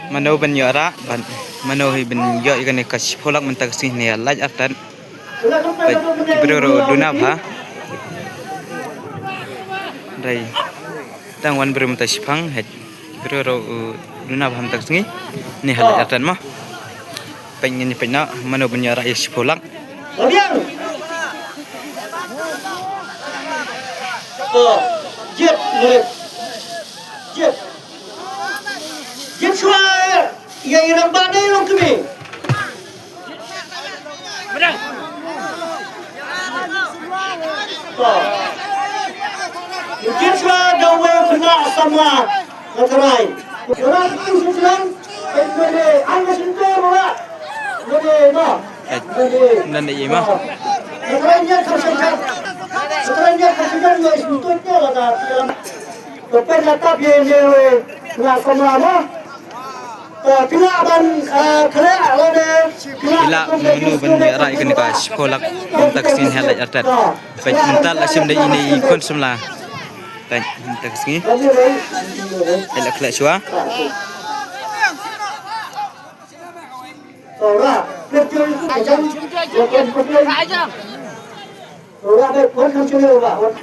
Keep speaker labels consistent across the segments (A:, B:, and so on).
A: Mano banyara mano hi banyo igane kasipolak mentak sing ne laj atan kibroro dunabha dai tangwan brum ta sipang het kibroro dunabha mentak sing ni hal atan mah pengen pena mano banyara isipolak
B: jet jet jet chua ya irang bani long kami benar jet chua dawe kena sama naturai orang itu sedang berde anga sente bawa berde no
A: dan dai mah
B: naturainya yo ismutnya ada Lepas datang dia nak sama apa? Bila ban kerja awak
A: bila menu banyara igane kasipolak mentak sing hal laj atan pen mental asim dai ini ikon semla pen mentak sing elak lek chua
B: orang kerja macam orang berpon kerja awak.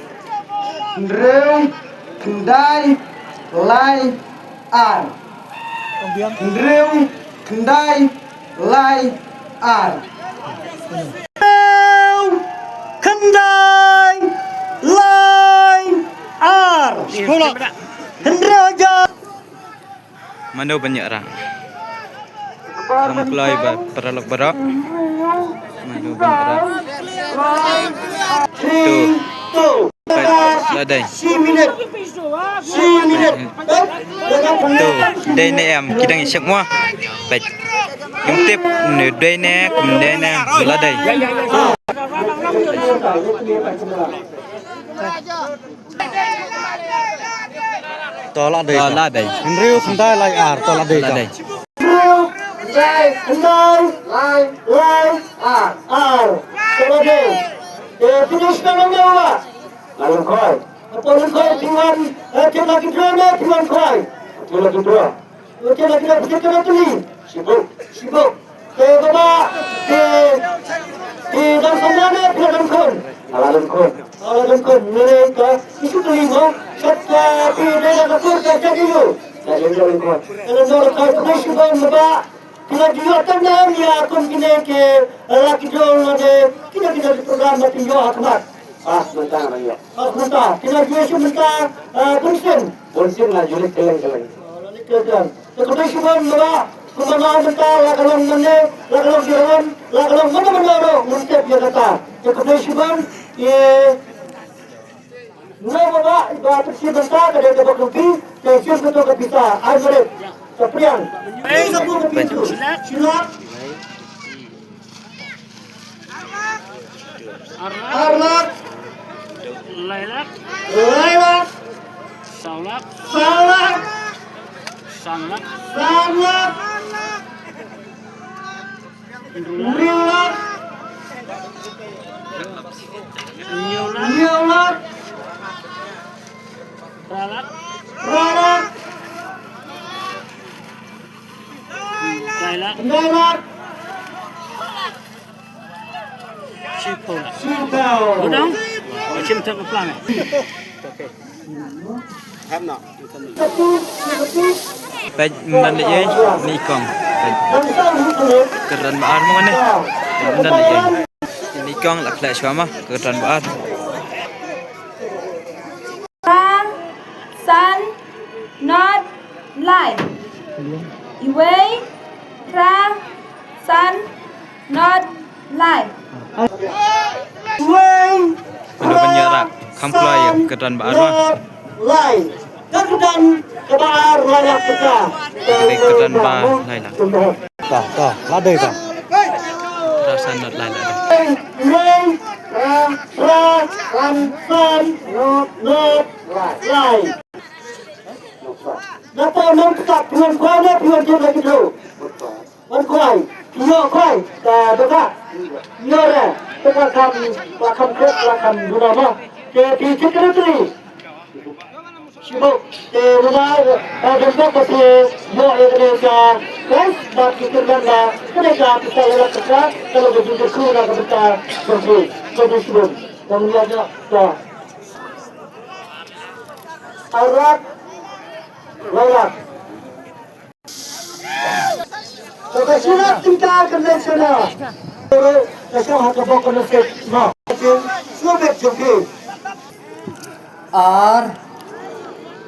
B: Dreng, kendai, lai, ar. Dreng, kendai, lai, ar. Kendai, lai, ar. Sekolah. Hendra aja.
A: mano banyara kamplai ba peralok barak mano banyara tu ladai tu dai ne am kidang isyak mua baik yung tip ne dai ne kum dai ne ladai
C: Tolak deh. Henry kendai lai ar tolak deh.
A: ladai
B: Lai, ar. Sekolah deh. Finish na lang ba? Lalang koy. Apolong koy tinggal kita lagi drama tinggal koy. Kita lagi drama. Kita lagi kita lagi ni. Sibuk. Baba. Dan semana kita kon. Lalang kon. Mereka itu terima. Satu tidak ada kerja jadi yo. Lalang kon. Lalang koy kesukaan baba. Kita juga tenang ya kon kini ke lagi drama deh. Kita program mati yo akmat. Mentang lagi. Mentang. Kita juga mentang bonsin lah julik keleng. Keleng. Kita cuma bawa kumana mentang lakalong mana, lakalong diawan, lakalong mana muntep ya kata. Kita cuma ye bawa batu si mentang ada ke bakupi, tension betul ke kita. Azrek, Sapriang. Sebelum ke pintu. Silap. Arlak.
D: Lailak, Saulak, Sanlak,
B: Rilak, Nyolak, Ralak, Dailak, Sipau.
D: Udang, macam tak plan.
A: baik dan dai ni kong keran baar mo ne dan dai ni kong lak lek chua mah keran baar
E: sun not light away sun not light
A: mano banyara kamplai keran baar mah
B: Lai, kedan kebar layak kita.
A: keran baar lai lah
C: Tah, ladai tah.
A: rasa not lai lah
B: Lai, not, lai. Napa non tak pion kuai ne pion dia lagi tu. Man kuai, yo kuai, doka. Yo re, doka kam krep kam guna ma. Ke di secretary. Sibuk, rumah jemput pasti yo Indonesia. Guys, dah kita dah mereka kita lewat kerja kalau begitu kurang kita bersih. Jadi sibuk. Dan lihatnya dah. Alat Layak. Profesional kita konvensional. Saya harus bawa konsep semua. Semua jumpa.
F: R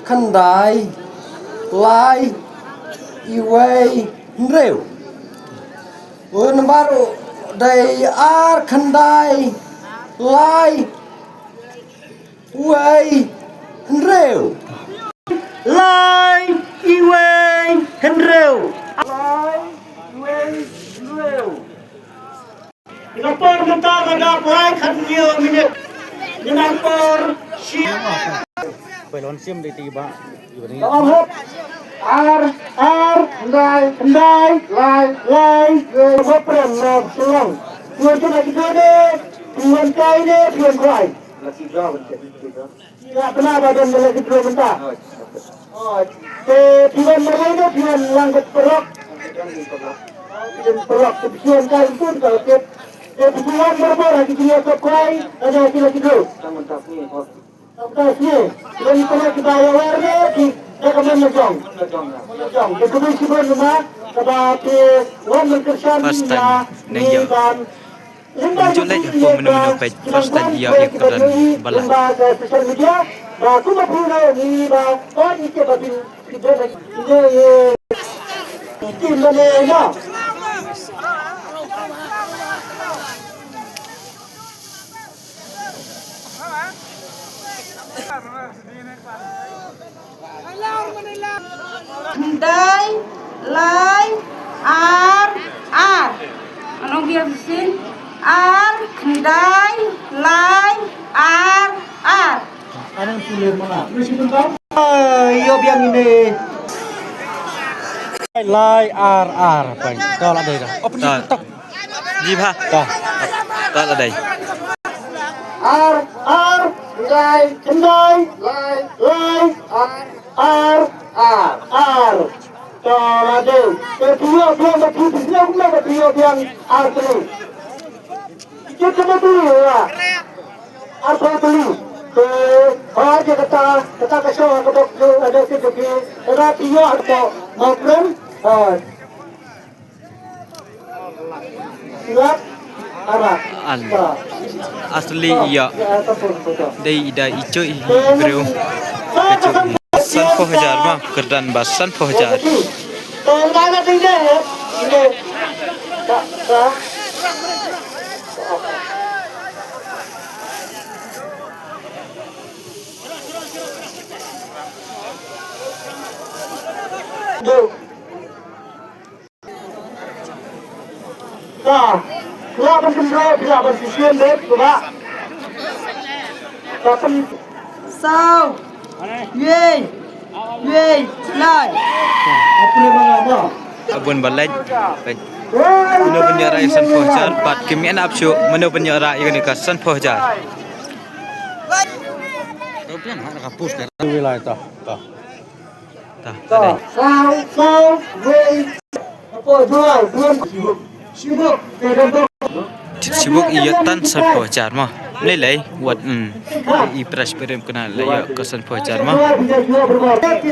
F: Khandai Lai Iway Reu baru dari R Khandai Lai Iway Reu
B: Lai Iway Henreu. Lai Iway Henreu. Lapor mentah ada lai khanio minit. Lapor si.
C: ไปร้อนเสียมได้ตีบ้าอยู่นี้
B: Ahok R Lai Hopren Nam Silang. Tuan tu lagi gede, tuan kai ni, tuan kuai. Lagi jauh betul. Tidak pernah badan lagi dua bentar. Oh, tuan mereka ni tuan langit perok. Tuan perok, tuan kai pun kalau ke. Tuan mereka lagi tuan kuai, ada lagi dua. Sampai sini, dari pernah kita warna di rekomen lejong. Di komisi rumah, sebagai wan menkersan
A: First time nang yo. Muncul lagi menu-menu page first time yo yang keran balas.
B: Sosial media, aku mahu ni oh ini bagi kita ini tim mana ya?
E: Khandai Lai R. Anong biar sin? R Khandai Lai R.
B: Anong tulir mana? Mesti bentar. Yo biang ini.
C: ไล่อาร์ไปต่อละเดย์นะอ๋อเป็นตก
A: 25
C: ต่อ
A: tak ada dai.
B: R Lai Khandai Lai R. Kalau ada, dia mati dia pula dia R tu. Kita kena beli ya. R beli. Orang dia kata kasih aku ada sedikit. Tapi dia ada makan. Siap. Arah.
A: Asli iya. Dai ida ijo bro. San Pohajar mah kerdan basan Pohajar.
B: Tengah ada tinggal ya. Ini. Tak. Kelapan kendal, kelapan sisian deh, coba. Kelapan.
E: Sao. Yay. Lai.
B: Apa ni bang?
A: Abun balai. Menu penjara San Pohajar, pat kimian apsyu menu penjara yang ni San Pohajar.
C: เวลาต่อ
A: Tak ada.
B: Sao, wei. Apa jual? Belum. Sibuk.
A: Sibuk iya tan San Pohajar mah. Lelai buat i press perem kena layak ke San Pohajar mah.
B: Jual berapa?